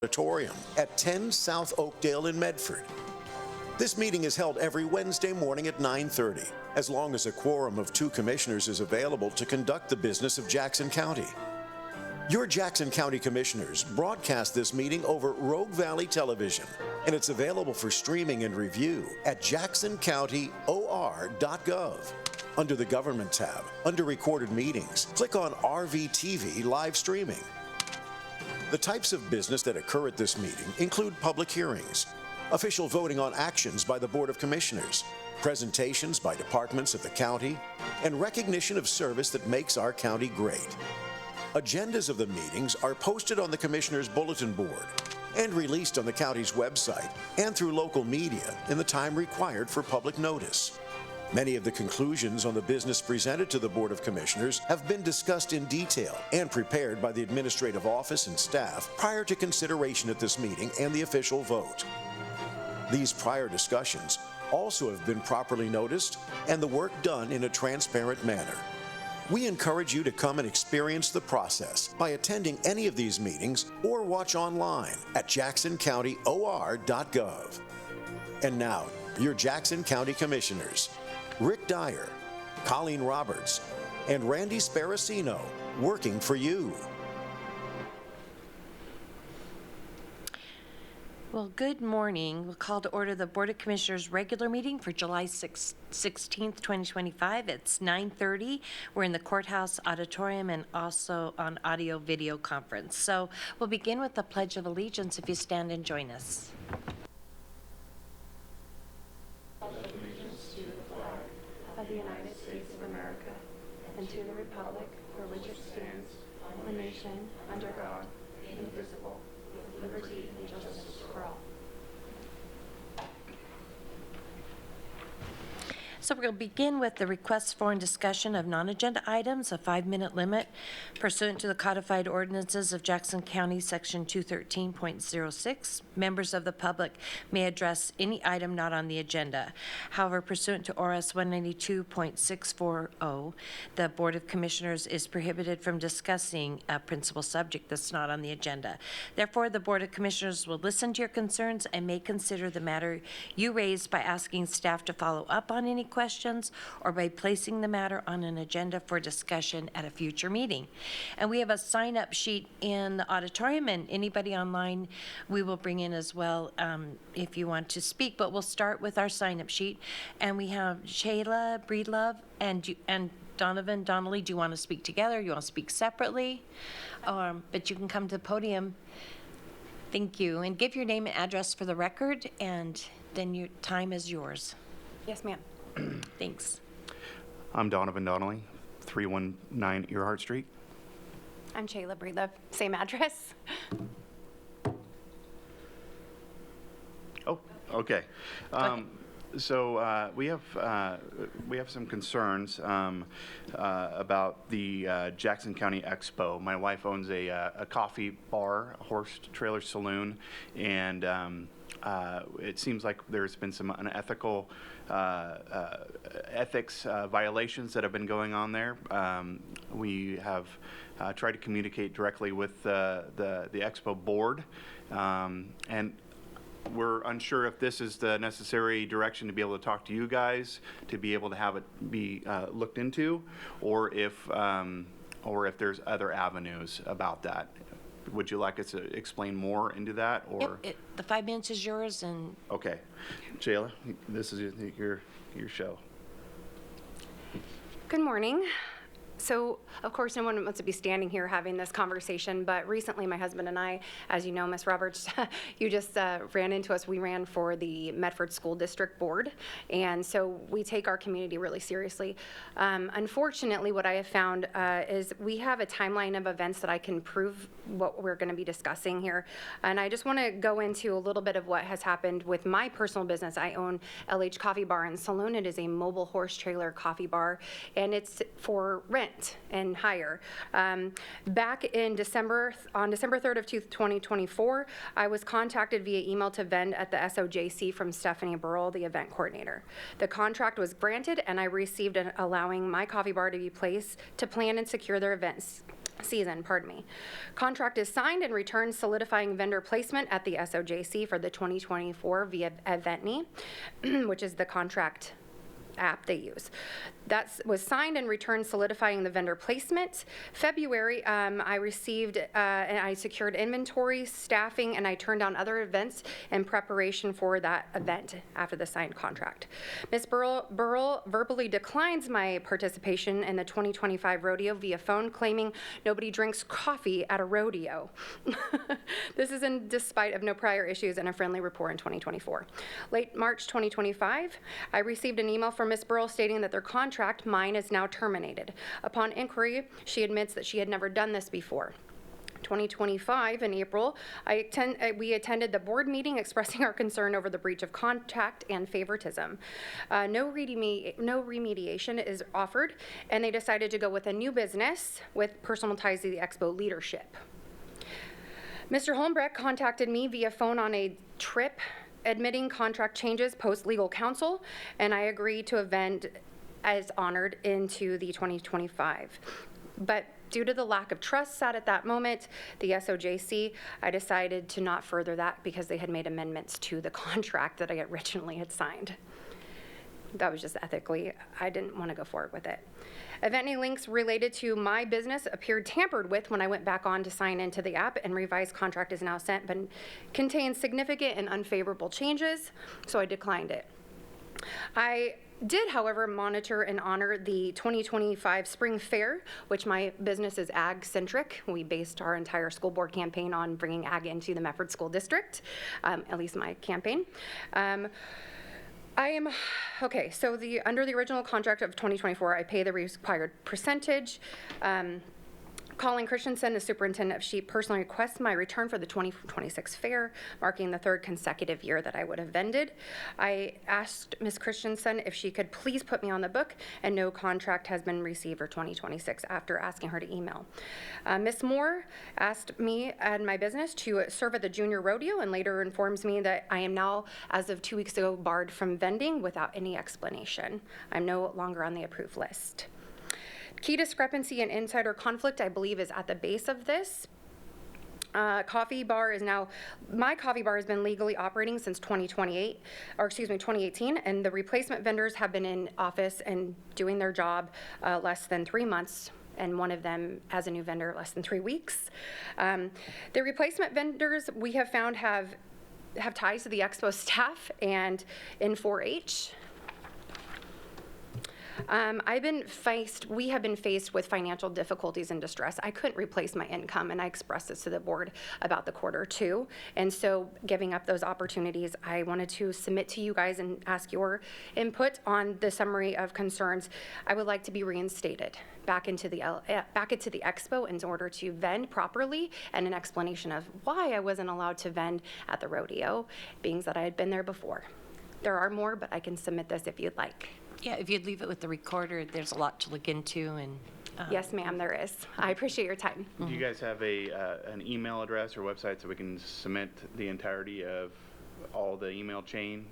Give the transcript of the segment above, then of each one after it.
Auditorium at 10 South Oakdale in Medford. This meeting is held every Wednesday morning at 9:30, as long as a quorum of 2 commissioners is available to conduct the business of Jackson County. Your Jackson County Commissioners broadcast this meeting over Rogue Valley Television, and it's available for streaming and review at jacksoncountyor.gov. Under the Government tab, under Recorded Meetings, click on RVTV Live Streaming. The types of business that occur at this meeting include public hearings, official voting on actions by the Board of Commissioners, presentations by departments of the county, and recognition of service that makes our county great. Agendas of the meetings are posted on the Commissioners' Bulletin Board and released on the county's website and through local media in the time required for public notice. Many of the conclusions on the business presented to the Board of Commissioners have been discussed in detail and prepared by the administrative office and staff prior to consideration at this meeting and the official vote. These prior discussions also have been properly noticed and the work done in a transparent manner. We encourage you to come and experience the process by attending any of these meetings or watch online at jacksoncountyor.gov. And now, your Jackson County Commissioners, Rick Dyer, Colleen Roberts, and Randy Sparacino, working for you. Well, good morning. We'll call to order the Board of Commissioners regular meeting for July 16th, 2025. It's 9:30. We're in the courthouse auditorium and also on audio video conference. So we'll begin with the Pledge of Allegiance if you stand and join us. Allegiance to the flag of the United States of America and to the republic for which it stands, one nation, under God, indivisible, with liberty and justice for all. So we're going to begin with the request for and discussion of non-agenda items, a 5-minute limit pursuant to the codified ordinances of Jackson County, Section 213.06. Members of the public may address any item not on the agenda. However, pursuant to ORS 192.640, the Board of Commissioners is prohibited from discussing a principal subject that's not on the agenda. Therefore, the Board of Commissioners will listen to your concerns and may consider the matter you raised by asking staff to follow up on any questions or by placing the matter on an agenda for discussion at a future meeting. And we have a sign-up sheet in the auditorium, and anybody online we will bring in as well if you want to speak, but we'll start with our sign-up sheet. And we have Shayla Breedlove and Donovan Donnelly. Do you want to speak together? You want to speak separately? But you can come to the podium. Thank you. And give your name and address for the record, and then your time is yours. Yes, ma'am. Thanks. I'm Donovan Donnelly, 319 Earhart Street. I'm Shayla Breedlove. Same address. Oh, okay. So we have some concerns about the Jackson County Expo. My wife owns a coffee bar, a horse trailer saloon, and it seems like there's been some unethical ethics violations that have been going on there. We have tried to communicate directly with the Expo board, and we're unsure if this is the necessary direction to be able to talk to you guys, to be able to have it be looked into, or if there's other avenues about that. Would you like us to explain more into that, or? Yep, the 5 minutes is yours, and Okay, Shayla, this is your show. Good morning. So, of course, no one wants to be standing here having this conversation, but recently my husband and I, as you know, Ms. Roberts, you just ran into us. We ran for the Medford School District Board, and so we take our community really seriously. Unfortunately, what I have found is we have a timeline of events that I can prove what we're going to be discussing here, and I just want to go into a little bit of what has happened with my personal business. I own LH Coffee Bar and Saloon. It is a mobile horse trailer coffee bar, and it's for rent and hire. Back in on December 3rd of 2024, I was contacted via email to vend at the SOJC from Stephanie Burrell, the event coordinator. The contract was granted, and I received allowing my coffee bar to be placed to plan and secure their events season. Contract is signed and returned, solidifying vendor placement at the SOJC for the 2024 via Eventney, which is the contract app they use. That was signed and returned, solidifying the vendor placement. February, I received and I secured inventory, staffing, and I turned down other events in preparation for that event after the signed contract. Ms. Burrell verbally declines my participation in the 2025 rodeo via phone, claiming nobody drinks coffee at a rodeo. This is in despite of no prior issues and a friendly rapport in 2024. Late March 2025, I received an email from Ms. Burrell stating that their contract, mine, is now terminated. Upon inquiry, she admits that she had never done this before. 2025, in April, we attended the board meeting expressing our concern over the breach of contract and favoritism. No remediation is offered, and they decided to go with a new business with personal ties to the Expo leadership. Mr. Holmbrecht contacted me via phone on a trip admitting contract changes post legal counsel, and I agreed to event as honored into the 2025. But due to the lack of trust set at that moment, the SOJC, I decided to not further that because they had made amendments to the contract that I originally had signed. That was just ethically, I didn't want to go forward with it. Eventney links related to my business appeared tampered with when I went back on to sign into the app, and revised contract is now sent, but contains significant and unfavorable changes, so I declined it. I did, however, monitor and honor the 2025 Spring Fair, which my business is ag-centric. We based our entire school board campaign on bringing ag into the Medford School District, at least my campaign. So under the original contract of 2024, I pay the required percentage. Colin Christensen, the superintendent of sheep, personally requests my return for the 2026 fair, marking the third consecutive year that I would have vended. I asked Ms. Christensen if she could please put me on the book, and no contract has been received for 2026 after asking her to email. Ms. Moore asked me and my business to serve at the junior rodeo, and later informs me that I am now, as of 2 weeks ago, barred from vending without any explanation. I'm no longer on the approved list. Key discrepancy and insider conflict, I believe, is at the base of this. My coffee bar has been legally operating since 2018, and the replacement vendors have been in office and doing their job less than 3 months, and one of them as a new vendor less than 3 weeks. The replacement vendors we have found have ties to the Expo staff and in 4-H. We have been faced with financial difficulties and distress. I couldn't replace my income, and I expressed this to the board about the quarter too. And so giving up those opportunities, I wanted to submit to you guys and ask your input on the summary of concerns. I would like to be reinstated back into the Expo in order to vend properly, and an explanation of why I wasn't allowed to vend at the rodeo, being that I had been there before. There are more, but I can submit this if you'd like. Yeah, if you'd leave it with the recorder, there's a lot to look into. And Yes, ma'am, there is. I appreciate your time. Do you guys have an email address or website so we can submit the entirety of all the email chain?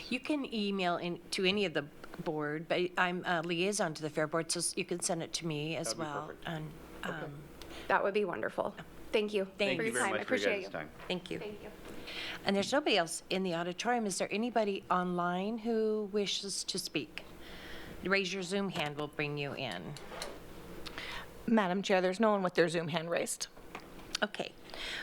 You can email to any of the board, but I'm a liaison to the Fair Board, so you can send it to me as That'd be well. perfect. And, That would be wonderful. Thank you. Thank for you your very time. I much for your appreciate guys' you. time. Thank you. Thank you. And there's nobody else in the auditorium. Is there anybody online who wishes to speak? Raise your Zoom hand, we'll bring you in. Madam Chair, there's no one with their Zoom hand raised. Okay.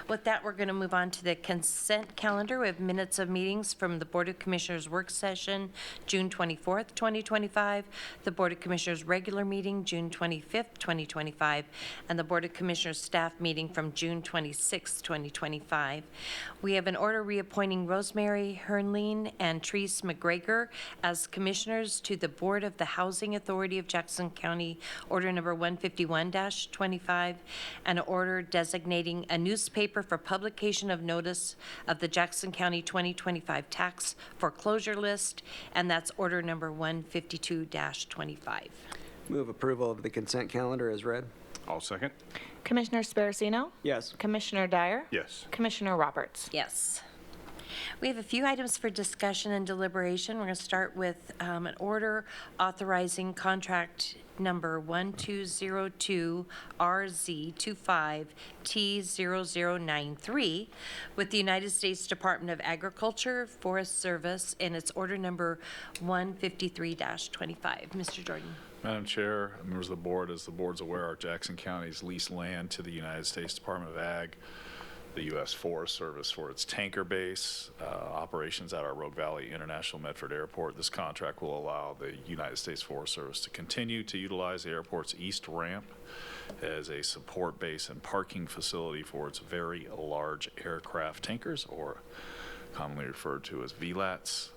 With that, we're going to move on to the consent calendar. We have minutes of meetings from the Board of Commissioners work session, June 24th, 2025, the Board of Commissioners regular meeting, June 25th, 2025, and the Board of Commissioners staff meeting from June 26th, 2025. We have an order reappointing Rosemary Hernleen and Therese McGregor as commissioners to the Board of the Housing Authority of Jackson County, order number 151-25, and an order designating a newspaper for publication of notice of the Jackson County 2025 tax foreclosure list, and that's order number 152-25. Move approval of the consent calendar as read. I'll second. Commissioner Sparacino? Yes. Commissioner Dyer? Yes. Commissioner Roberts? Yes. We have a few items for discussion and deliberation. We're going to start with an order authorizing contract number 1202RZ25T0093 with the United States Department of Agriculture, Forest Service, and its order number 153-25. Mr. Jordan. Madam Chair, members of the board, as the board's aware, our Jackson County's leased land to the United States Department of Ag, the U.S. Forest Service for its tanker base, operations at our Rogue Valley International Medford Airport. This contract will allow the United States Forest Service to continue to utilize the airport's east ramp as a support base and parking facility for its very large aircraft tankers, or commonly referred to as VLATs.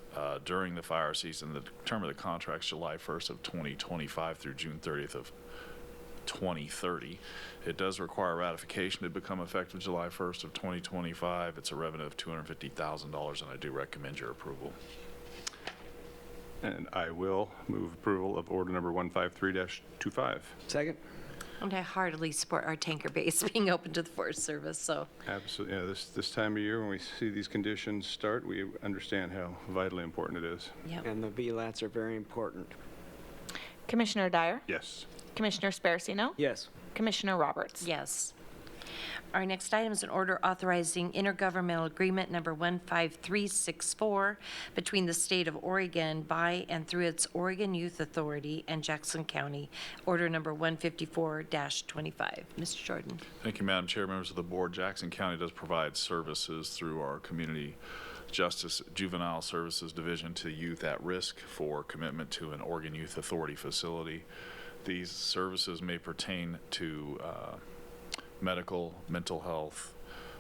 During the fire season, the term of the contract is July 1st of 2025 through June 30th of 2030. It does require ratification to become effective July 1st of 2025. It's a revenue of $250,000, and I do recommend your approval. And I will move approval of order number 153-25. Second? And I heartily support our tanker base being open to the Forest Service, so. Absolutely. Yeah, this time of year, when we see these conditions start, we understand how vitally important it is. Yep. And the VLATs are very important. Commissioner Dyer? Yes. Commissioner Sparacino? Yes. Commissioner Roberts? Yes. Our next item is an order authorizing intergovernmental agreement number 15364 between the state of Oregon by and through its Oregon Youth Authority and Jackson County, order number 154-25. Mr. Jordan. Thank you, Madam Chair, members of the board. Jackson County does provide services through our Community Justice Juvenile Services Division to youth at risk for commitment to an Oregon Youth Authority facility. These services may pertain to medical, mental health,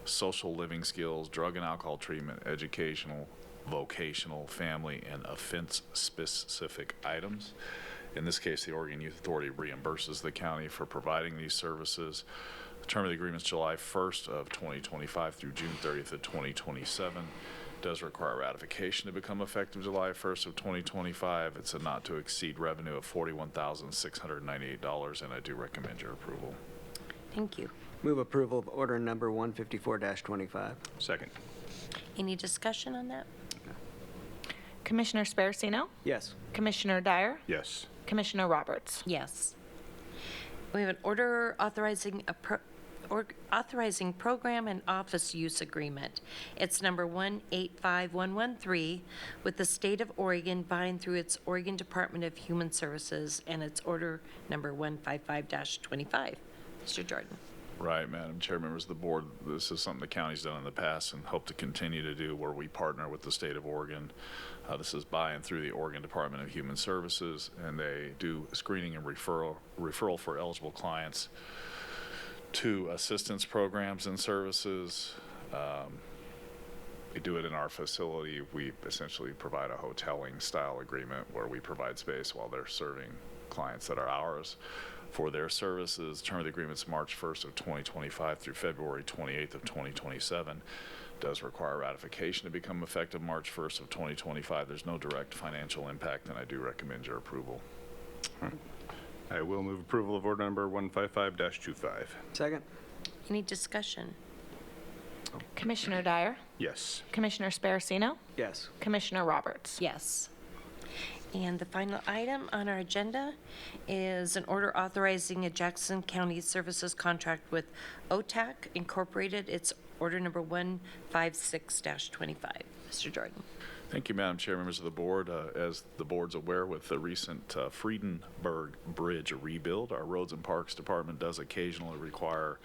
social living skills, drug and alcohol treatment, educational, vocational, family, and offense-specific items. In this case, the Oregon Youth Authority reimburses the county for providing these services. The term of the agreement is July 1st of 2025 through June 30th of 2027. It does require ratification to become effective July 1st of 2025. It's a not-to-exceed revenue of $41,698, and I do recommend your approval. Thank you. Move approval of order number 154-25. Second. Any discussion on that? Commissioner Sparacino? Yes. Commissioner Dyer? Yes. Commissioner Roberts? Yes. We have an order authorizing authorizing program and office use agreement. It's number 185113 with the state of Oregon by and through its Oregon Department of Human Services, and it's order number 155-25. Mr. Jordan. Right, Madam Chair, members of the board, this is something the county's done in the past and hope to continue to do, where we partner with the state of Oregon. This is by and through the Oregon Department of Human Services, and they do screening and referral for eligible clients to assistance programs and services. We do it in our facility. We essentially provide a hoteling style agreement where we provide space while they're serving clients that are ours for their services. Term of the agreement is March 1st of 2025 through February 28th of 2027. Does require ratification to become effective March 1st of 2025. There's no direct financial impact, and I do recommend your approval. All right. I will move approval of order number 155-25. Second? Any discussion? Commissioner Dyer? Yes. Commissioner Sparacino? Yes. Commissioner Roberts? Yes. And the final item on our agenda is an order authorizing a Jackson County Services contract with OTAC Incorporated. It's order number 156-25. Mr. Jordan. Thank you, Madam Chair, members of the board. As the board's aware, with the recent Friedenberg Bridge rebuild, our Roads and Parks Department does occasionally require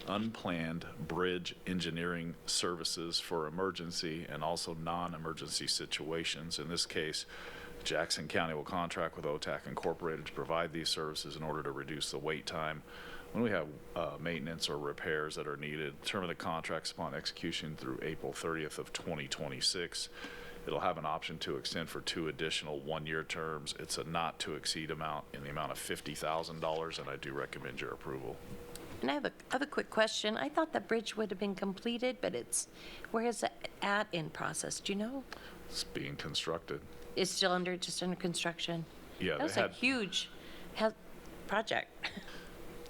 unplanned bridge engineering services for emergency and also non-emergency situations. In this case, Jackson County will contract with OTAC Incorporated to provide these services in order to reduce the wait time when we have maintenance or repairs that are needed. Term of the contracts upon execution through April 30th of 2026. It'll have an option to extend for 2 additional one-year terms. It's a not-to-exceed amount in the amount of $50,000, and I do recommend your approval. And I have a quick question. I thought the bridge would have been completed, but where is it at in process? Do you know? It's being constructed. It's still just under construction? Yeah, That was a huge project.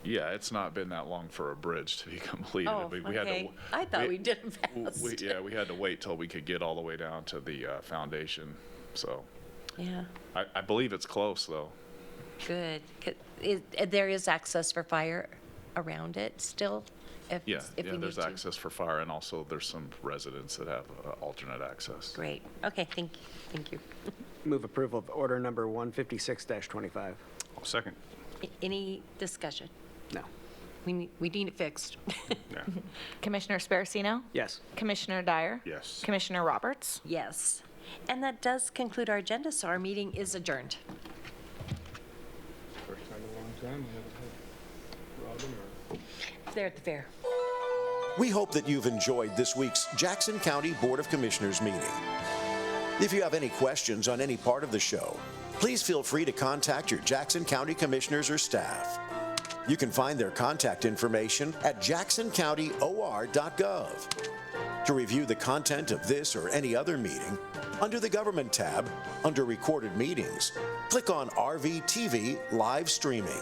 Yeah, it's not been that long for a bridge to be completed. Oh, We had to okay. I thought we did it fast. Yeah, we had to wait till we could get all the way down to the foundation, so. Yeah, I believe it's close, though. good. There is access for fire around it still? If Yeah, we need there's to? access for fire, and also there's some residents that have alternate access. Great. Okay, thank you. Move approval of order number 156-25. Second. Any discussion? No. We need it fixed. Yeah. Commissioner Sparacino? Yes. Commissioner Dyer? Yes. Commissioner Roberts? Yes. And that does conclude our agenda, so our meeting is adjourned. First time in a long time we haven't had Robin or... There at the fair. We hope that you've enjoyed this week's Jackson County Board of Commissioners meeting. If you have any questions on any part of the show, please feel free to contact your Jackson County Commissioners or staff. You can find their contact information at jacksoncountyor.gov. To review the content of this or any other meeting, under the Government tab, under Recorded Meetings, click on RVTV Live Streaming.